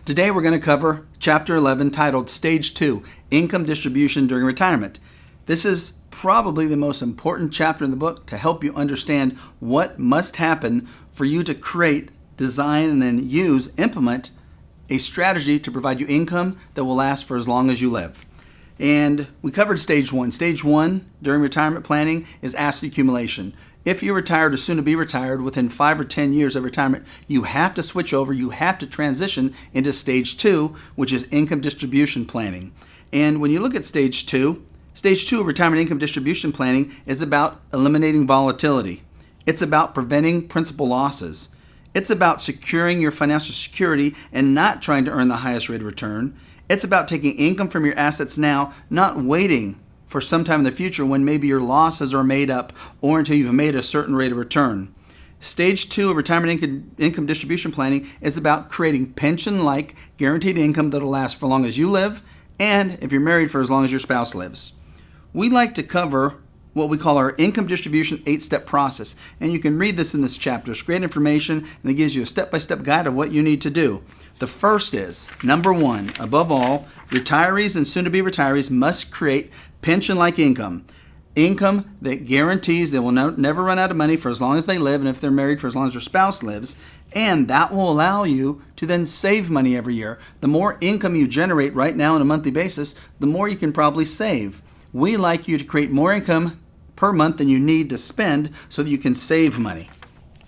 Today we're going to cover Chapter 11 titled Stage 2, Income Distribution During Retirement. This is probably the most important chapter in the book to help you understand what must happen for you to create, design, and then implement a strategy to provide you income that will last for as long as you live. And we covered Stage 1. Stage 1 during retirement planning is asset accumulation. If you're retired or soon to be retired within 5 or 10 years of retirement, you have to switch over, you have to transition into Stage 2, which is income distribution planning. And when you look at Stage 2 of retirement income distribution planning is about eliminating volatility. It's about preventing principal losses. It's about securing your financial security and not trying to earn the highest rate of return. It's about taking income from your assets now, not waiting for some time in the future when maybe your losses are made up or until you've made a certain rate of return. Stage 2 of retirement income distribution planning is about creating pension-like guaranteed income that will last for as long as you live and, if you're married, for as long as your spouse lives. We like to cover what we call our income distribution 8-step process. And you can read this in this chapter. It's great information, and it gives you a step-by-step guide of what you need to do. The first is, number 1, above all, retirees and soon-to-be retirees must create pension-like income. Income that guarantees they will never run out of money for as long as they live, and if they're married, for as long as their spouse lives. And that will allow you to then save money every year. The more income you generate right now on a monthly basis, the more you can probably save. We like you to create more income per month than you need to spend so that you can save money.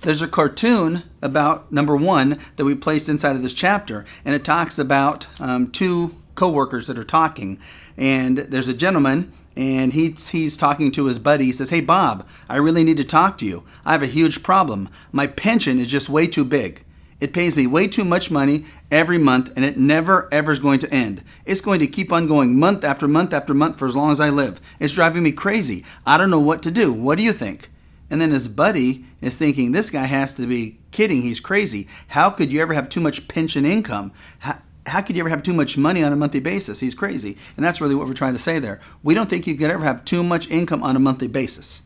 There's a cartoon about number 1 that we placed inside of this chapter, and it talks about two co-workers that are talking. And there's a gentleman, and he's talking to his buddy. He says, "Hey, Bob, I really need to talk to you. I have a huge problem. My pension is just way too big. It pays me way too much money every month, and it never, ever is going to end. It's going to keep on going month after month after month for as long as I live. It's driving me crazy. I don't know what to do. What do you think?" And then his buddy is thinking, this guy has to be kidding. He's crazy. How could you ever have too much pension income? How could you ever have too much money on a monthly basis? He's crazy. And that's really what we're trying to say there. We don't think you could ever have too much income on a monthly basis.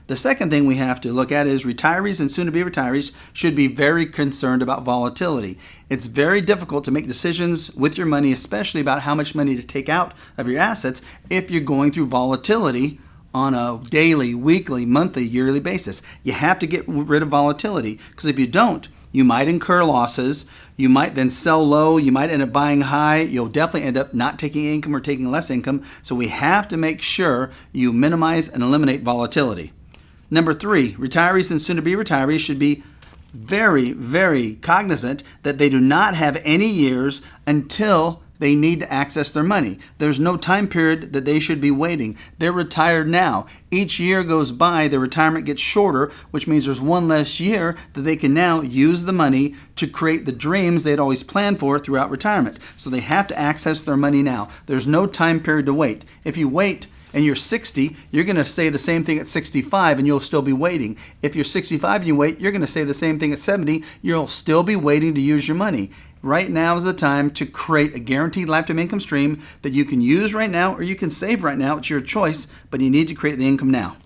The second thing we have to look at is retirees and soon-to-be retirees should be very concerned about volatility. It's very difficult to make decisions with your money, especially about how much money to take out of your assets if you're going through volatility on a daily, weekly, monthly, yearly basis. You have to get rid of volatility, because if you don't, you might incur losses. You might then sell low. You might end up buying high. You'll definitely end up not taking income or taking less income. So we have to make sure you minimize and eliminate volatility. Number 3, retirees and soon-to-be retirees should be very, very cognizant that they do not have any years until they need to access their money. There's no time period that they should be waiting. They're retired now. Each year goes by, their retirement gets shorter, which means there's one less year that they can now use the money to create the dreams they'd always planned for throughout retirement. So they have to access their money now. There's no time period to wait. If you wait and you're 60, you're going to say the same thing at 65 and you'll still be waiting. If you're 65 and you wait, you're going to say the same thing at 70. You'll still be waiting to use your money. Right now is the time to create a guaranteed lifetime income stream that you can use right now or you can save right now. It's your choice, but you need to create the income now.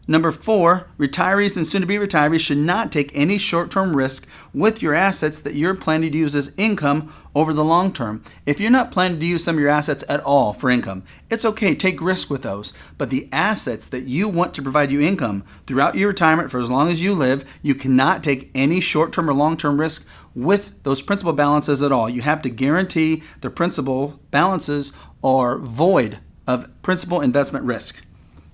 Number 4, retirees and soon-to-be retirees should not take any short-term risk with your assets that you're planning to use as income over the long term. If you're not planning to use some of your assets at all for income, it's okay, take risk with those. But the assets that you want to provide you income throughout your retirement for as long as you live, you cannot take any short-term or long-term risk with those principal balances at all. You have to guarantee the principal balances are void of principal investment risk.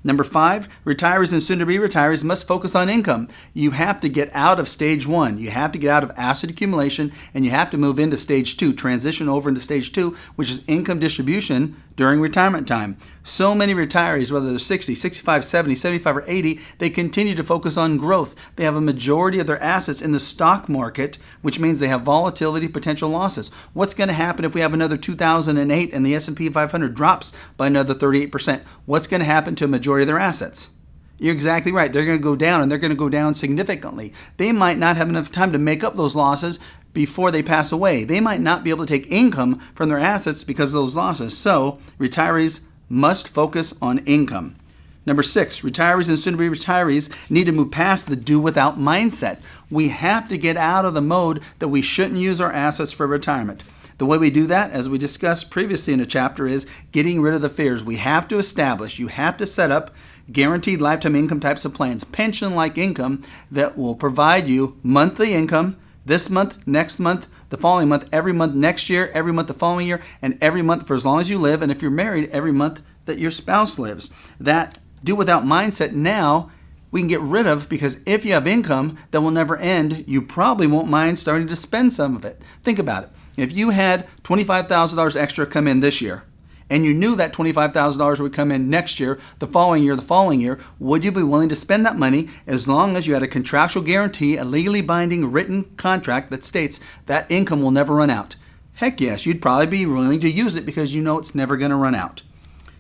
Number 5, retirees and soon-to-be retirees must focus on income. You have to get out of Stage 1. You have to get out of asset accumulation, and you have to move into Stage 2, transition over into Stage 2, which is income distribution during retirement time. So many retirees, whether they're 60, 65, 70, 75, or 80, they continue to focus on growth. They have a majority of their assets in the stock market, which means they have volatility, potential losses. What's going to happen if we have another 2008 and the S&P 500 drops by another 38%? What's going to happen to a majority of their assets? You're exactly right. They're going to go down, and they're going to go down significantly. They might not have enough time to make up those losses before they pass away. They might not be able to take income from their assets because of those losses. So retirees must focus on income. Number 6, retirees and soon-to-be retirees need to move past the do-without mindset. We have to get out of the mode that we shouldn't use our assets for retirement. The way we do that, as we discussed previously in the chapter, is getting rid of the fears. We have to establish, you have to set up guaranteed lifetime income types of plans, pension-like income that will provide you monthly income this month, next month, the following month, every month next year, every month the following year, and every month for as long as you live, and if you're married, every month that your spouse lives. That do without mindset now we can get rid of, because if you have income that will never end, you probably won't mind starting to spend some of it. Think about it. If you had $25,000 extra come in this year, and you knew that $25,000 would come in next year, the following year, would you be willing to spend that money as long as you had a contractual guarantee, a legally binding written contract that states that income will never run out? Heck yes, you'd probably be willing to use it because you know it's never going to run out.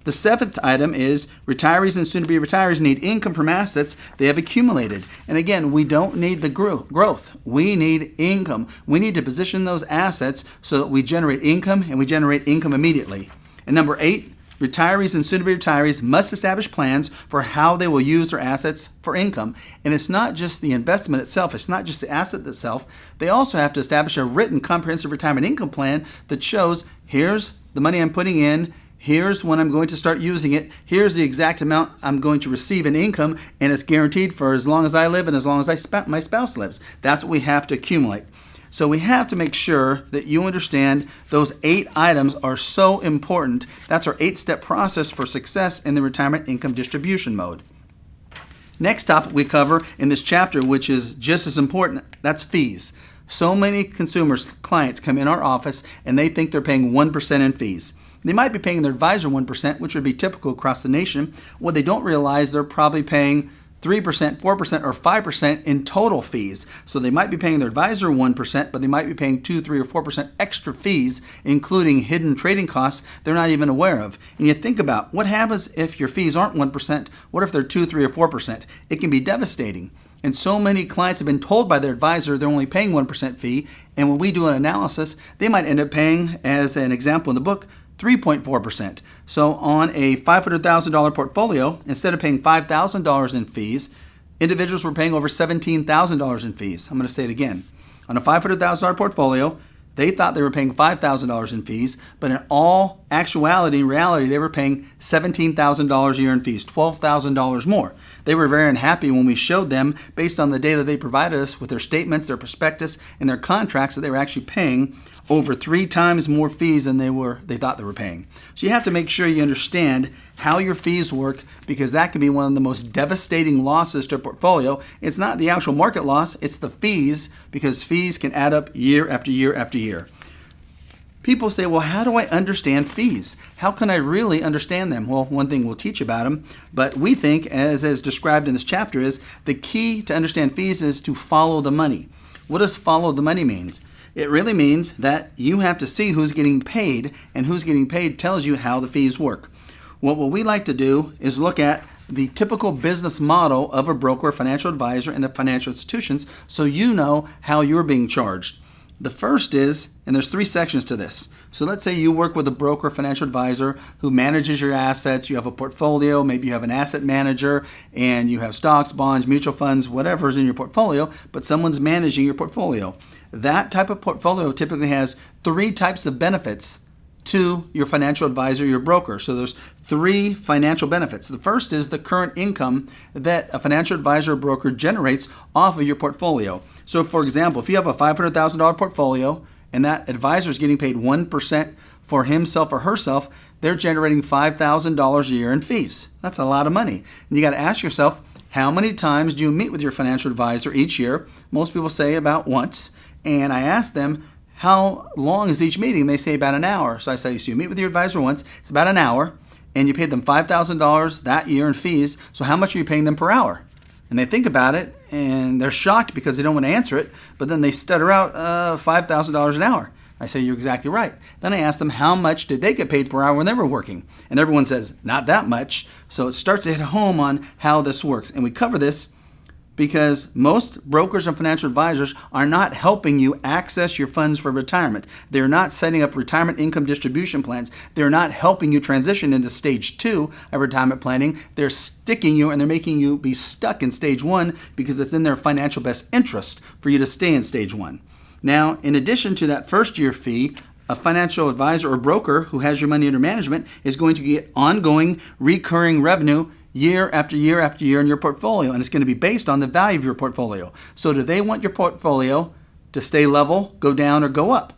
The seventh item is retirees and soon-to-be retirees need income from assets they have accumulated. And again, we don't need the growth. We need income. We need to position those assets so that we generate income, and we generate income immediately. And number 8, retirees and soon-to-be retirees must establish plans for how they will use their assets for income. And it's not just the investment itself. It's not just the asset itself. They also have to establish a written comprehensive retirement income plan that shows, here's the money I'm putting in, here's when I'm going to start using it, here's the exact amount I'm going to receive in income, and it's guaranteed for as long as I live and as long as my spouse lives. That's what we have to accumulate. So we have to make sure that you understand those 8 items are so important. That's our 8-step process for success in the retirement income distribution mode. Next topic we cover in this chapter, which is just as important, that's fees. So many consumers, clients come in our office and they think they're paying 1% in fees. They might be paying their advisor 1%, which would be typical across the nation. What they don't realize, they're probably paying 3%, 4%, or 5% in total fees. So they might be paying their advisor 1%, but they might be paying 2, 3, or 4% extra fees, including hidden trading costs they're not even aware of. And you think about what happens if your fees aren't 1%, what if they're 2, 3, or 4%? It can be devastating. And so many clients have been told by their advisor they're only paying 1% fee, and when we do an analysis, they might end up paying, as an example in the book, 3.4%. So on a $500,000 portfolio, instead of paying $5,000 in fees, individuals were paying over $17,000 in fees. I'm going to say it again. On a $500,000 portfolio, they thought they were paying $5,000 in fees, but in all actuality, in reality, they were paying $17,000 a year in fees, $12,000 more. They were very unhappy when we showed them, based on the data they provided us with their statements, their prospectus, and their contracts, that they were actually paying over 3 times more fees than they thought they were paying. So you have to make sure you understand how your fees work, because that can be one of the most devastating losses to a portfolio. It's not the actual market loss, it's the fees, because fees can add up year after year after year. People say, well, how do I understand fees? How can I really understand them? Well, one thing we'll teach about them, but we think, as is described in this chapter, is the key to understand fees is to follow the money. What does follow the money means? It really means that you have to see who's getting paid, and who's getting paid tells you how the fees work. What we like to do is look at the typical business model of a broker, financial advisor, and the financial institutions, so you know how you're being charged. The first is, and there's 3 sections to this. So let's say you work with a broker, financial advisor who manages your assets. You have a portfolio, maybe you have an asset manager, and you have stocks, bonds, mutual funds, whatever is in your portfolio, but someone's managing your portfolio. That type of portfolio typically has 3 types of benefits to your financial advisor, your broker. So there's 3 financial benefits. The first is the current income that a financial advisor or broker generates off of your portfolio. So for example, if you have a $500,000 portfolio and that advisor is getting paid 1% for himself or herself, they're generating $5,000 a year in fees. That's a lot of money. And you got to ask yourself, how many times do you meet with your financial advisor each year? Most people say about once. And I ask them, how long is each meeting? They say about an hour. So I say, so you meet with your advisor once, it's about an hour, and you paid them $5,000 that year in fees. So how much are you paying them per hour? And they think about it, and they're shocked because they don't want to answer it, but then they stutter out $5,000 an hour. I say, you're exactly right. Then I ask them, how much did they get paid per hour when they were working? And everyone says, not that much. So it starts to hit home on how this works. And we cover this because most brokers and financial advisors are not helping you access your funds for retirement. They're not setting up retirement income distribution plans. They're not helping you transition into stage 2 of retirement planning. They're sticking you and they're making you be stuck in stage 1 because it's in their financial best interest for you to stay in stage 1. Now, in addition to that first year fee, A financial advisor or broker who has your money under management is going to get ongoing, recurring revenue year after year after year in your portfolio, and it's going to be based on the value of your portfolio. So do they want your portfolio to stay level, go down, or go up?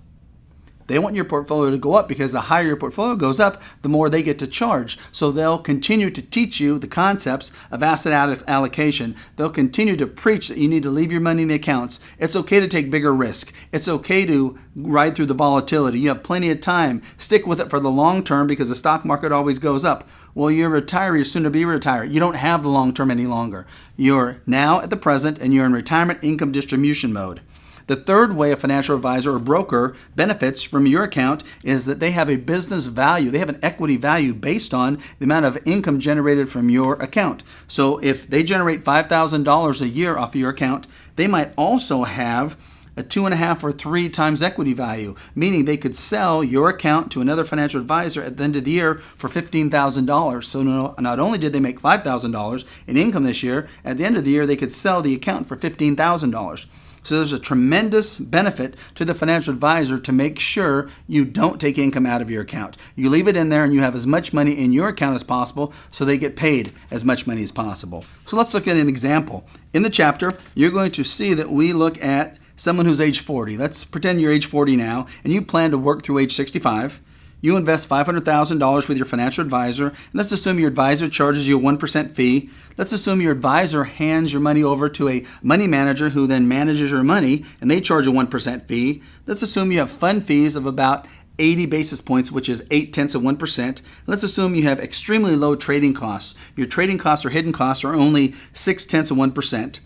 They want your portfolio to go up because the higher your portfolio goes up, the more they get to charge. So they'll continue to teach you the concepts of asset allocation. They'll continue to preach that you need to leave your money in the accounts. It's okay to take bigger risk. It's okay to ride through the volatility. You have plenty of time. Stick with it for the long term because the stock market always goes up. Well, you're a retiree, you're soon to be retired. You don't have the long term any longer. You're now at the present and you're in retirement income distribution mode. The third way a financial advisor or broker benefits from your account is that they have a business value. They have an equity value based on the amount of income generated from your account. So if they generate $5,000 a year off of your account, they might also have a 2.5 or 3 times equity value, meaning they could sell your account to another financial advisor at the end of the year for $15,000. So not only did they make $5,000 in income this year, at the end of the year they could sell the account for $15,000. So there's a tremendous benefit to the financial advisor to make sure you don't take income out of your account. You leave it in there and you have as much money in your account as possible so they get paid as much money as possible. So let's look at an example. In the chapter, you're going to see that we look at someone who's age 40. Let's pretend you're age 40 now and you plan to work through age 65. You invest $500,000 with your financial advisor. And let's assume your advisor charges you a 1% fee. Let's assume your advisor hands your money over to a money manager who then manages your money and they charge a 1% fee. Let's assume you have fund fees of about 80 basis points, which is 0.8%. Let's assume you have extremely low trading costs. Your trading costs or hidden costs are only 0.6%.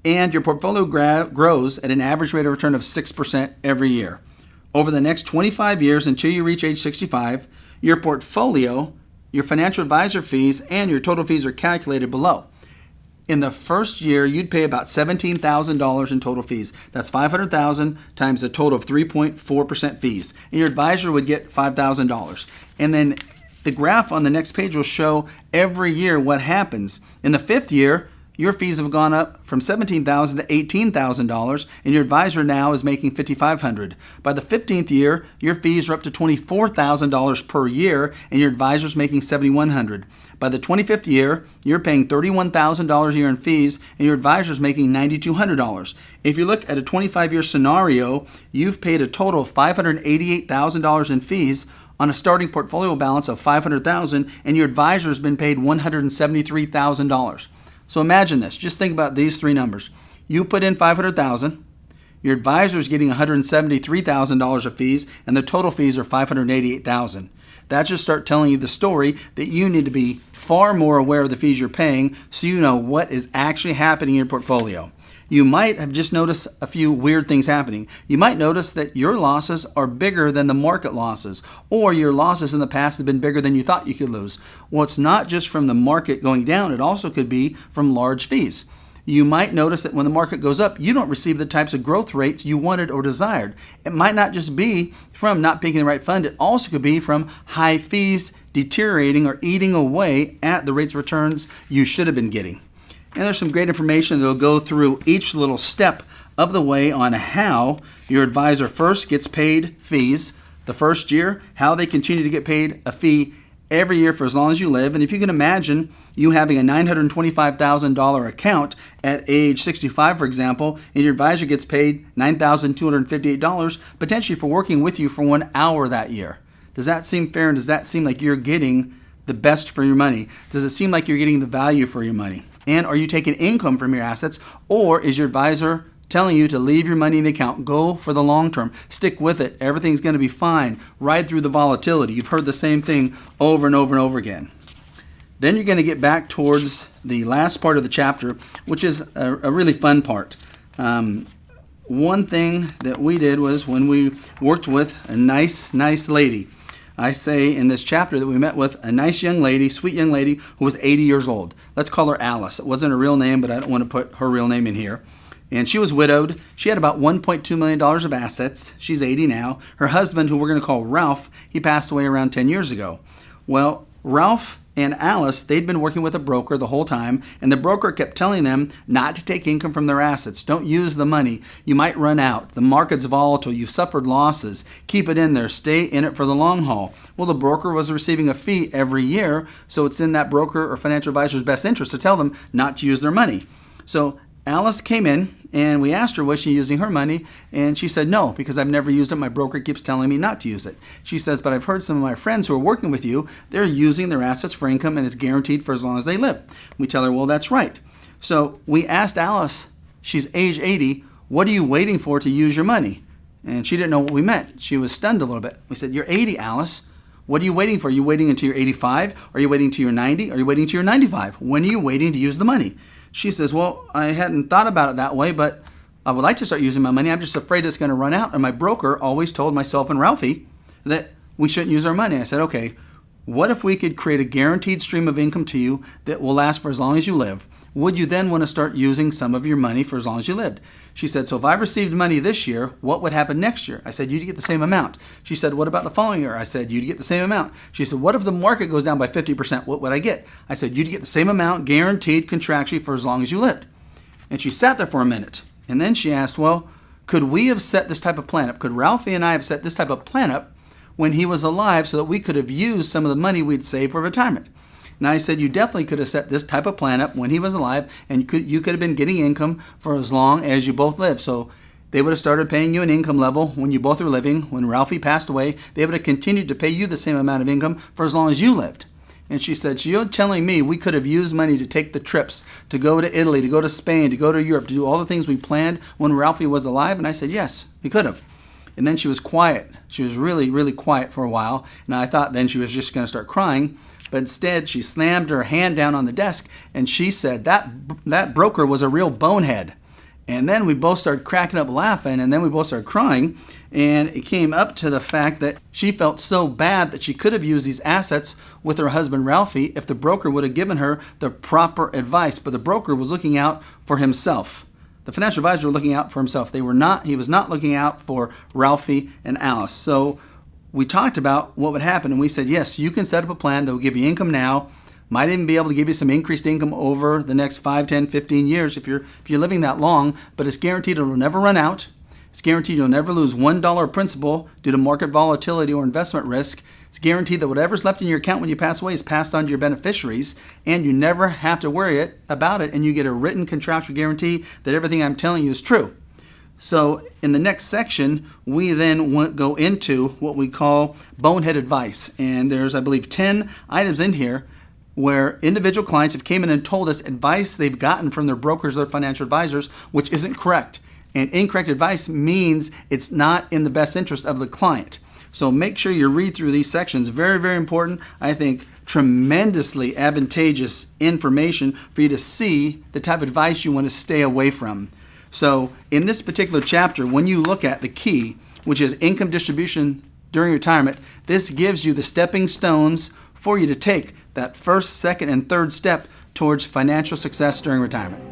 And your portfolio grows at an average rate of return of 6% every year. Over the next 25 years until you reach age 65, your portfolio, your financial advisor fees, and your total fees are calculated below. In the first year, you'd pay about $17,000 in total fees. That's $500,000 times a total of 3.4% fees. And your advisor would get $5,000. And then the graph on the next page will show every year what happens. In the fifth year, your fees have gone up from $17,000 to $18,000, and your advisor now is making $5,500. By the 15th year, your fees are up to $24,000 per year, and your advisor is making $7,100. By the 25th year, you're paying $31,000 a year in fees, and your advisor is making $9,200. If you look at a 25-year scenario, you've paid a total of $588,000 in fees on a starting portfolio balance of $500,000, and your advisor has been paid $173,000. So imagine this. Just think about these three numbers. You put in $500,000, your advisor is getting $173,000 of fees, and the total fees are $588,000. That just start telling you the story that you need to be far more aware of the fees you're paying so you know what is actually happening in your portfolio. You might have just noticed a few weird things happening. You might notice that your losses are bigger than the market losses, or your losses in the past have been bigger than you thought you could lose. Well, it's not just from the market going down. It also could be from large fees. You might notice that when the market goes up, you don't receive the types of growth rates you wanted or desired. It might not just be from not picking the right fund. It also could be from high fees deteriorating or eating away at the rates of returns you should have been getting. And there's some great information that will go through each little step of the way on how your advisor first gets paid fees the first year, how they continue to get paid a fee every year for as long as you live. And if you can imagine you having a $925,000 account at age 65, for example, and your advisor gets paid $9,258 potentially for working with you for 1 hour that year. Does that seem fair, and does that seem like you're getting the best for your money? Does it seem like you're getting the value for your money? And are you taking income from your assets, or is your advisor telling you to leave your money in the account, go for the long term, stick with it, everything's going to be fine, ride through the volatility? You've heard the same thing over and over and over again. Then you're going to get back towards the last part of the chapter, which is a really fun part. One thing that we did was when we worked with a nice lady. I say in this chapter that we met with a nice young lady, sweet young lady, who was 80 years old. Let's call her Alice. It wasn't her real name, but I don't want to put her real name in here. And she was widowed. She had about $1.2 million of assets. She's 80 now. Her husband, who we're going to call Ralph, he passed away around 10 years ago. Well, Ralph and Alice, they'd been working with a broker the whole time, and the broker kept telling them not to take income from their assets. Don't use the money. You might run out. The market's volatile. You've suffered losses. Keep it in there. Stay in it for the long haul. Well, the broker was receiving a fee every year, so it's in that broker or financial advisor's best interest to tell them not to use their money. So Alice came in, and we asked her, was she using her money? And she said, no, because I've never used it. My broker keeps telling me not to use it. She says, but I've heard some of my friends who are working with you, they're using their assets for income, and it's guaranteed for as long as they live. We tell her, well, that's right. So we asked Alice, she's age 80, what are you waiting for to use your money? And she didn't know what we meant. She was stunned a little bit. We said, you're 80, Alice. What are you waiting for? Are you waiting until you're 85? Are you waiting until you're 90? Are you waiting until you're 95? When are you waiting to use the money? She says, well, I hadn't thought about it that way, but I would like to start using my money. I'm just afraid it's going to run out. And my broker always told myself and Ralphie that we shouldn't use our money. I said, okay, what if we could create a guaranteed stream of income to you that will last for as long as you live? Would you then want to start using some of your money for as long as you lived? She said, so if I received money this year, what would happen next year? I said, you'd get the same amount. She said, what about the following year? I said, you'd get the same amount. She said, what if the market goes down by 50%? What would I get? I said, you'd get the same amount guaranteed contractually for as long as you lived. And she sat there for a minute. And then she asked, well, could we have set this type of plan up? Could Ralphie and I have set this type of plan up when he was alive so that we could have used some of the money we'd saved for retirement? And I said, you definitely could have set this type of plan up when he was alive, and you could have been getting income for as long as you both lived. So they would have started paying you an income level when you both were living. When Ralphie passed away, they would have continued to pay you the same amount of income for as long as you lived. And she said, so you're telling me we could have used money to take the trips, to go to Italy, to go to Spain, to go to Europe, to do all the things we planned when Ralphie was alive? And I said, yes, we could have. And then she was quiet. She was really, really quiet for a while. And I thought then she was just going to start crying. But instead, she slammed her hand down on the desk and she said, that broker was a real bonehead. And then we both started cracking up laughing, and then we both started crying. And it came up to the fact that she felt so bad that she could have used these assets with her husband Ralphie if the broker would have given her the proper advice. But the broker was looking out for himself. The financial advisor was looking out for himself. He was not looking out for Ralphie and Alice. So we talked about what would happen, and we said, yes, you can set up a plan that will give you income now, might even be able to give you some increased income over the next 5, 10, 15 years if you're living that long, but it's guaranteed it will never run out. It's guaranteed you'll never lose $1 principal due to market volatility or investment risk. It's guaranteed that whatever's left in your account when you pass away is passed on to your beneficiaries, and you never have to worry about it, and you get a written contractual guarantee that everything I'm telling you is true. So in the next section, we then go into what we call bonehead advice. And there's, I believe, 10 items in here where individual clients have came in and told us advice they've gotten from their brokers or financial advisors, which isn't correct. And incorrect advice means it's not in the best interest of the client. So make sure you read through these sections. Very, very important. I think tremendously advantageous information for you to see the type of advice you want to stay away from. So in this particular chapter, when you look at the key, which is income distribution during retirement, this gives you the stepping stones for you to take that first, second, and third step towards financial success during retirement.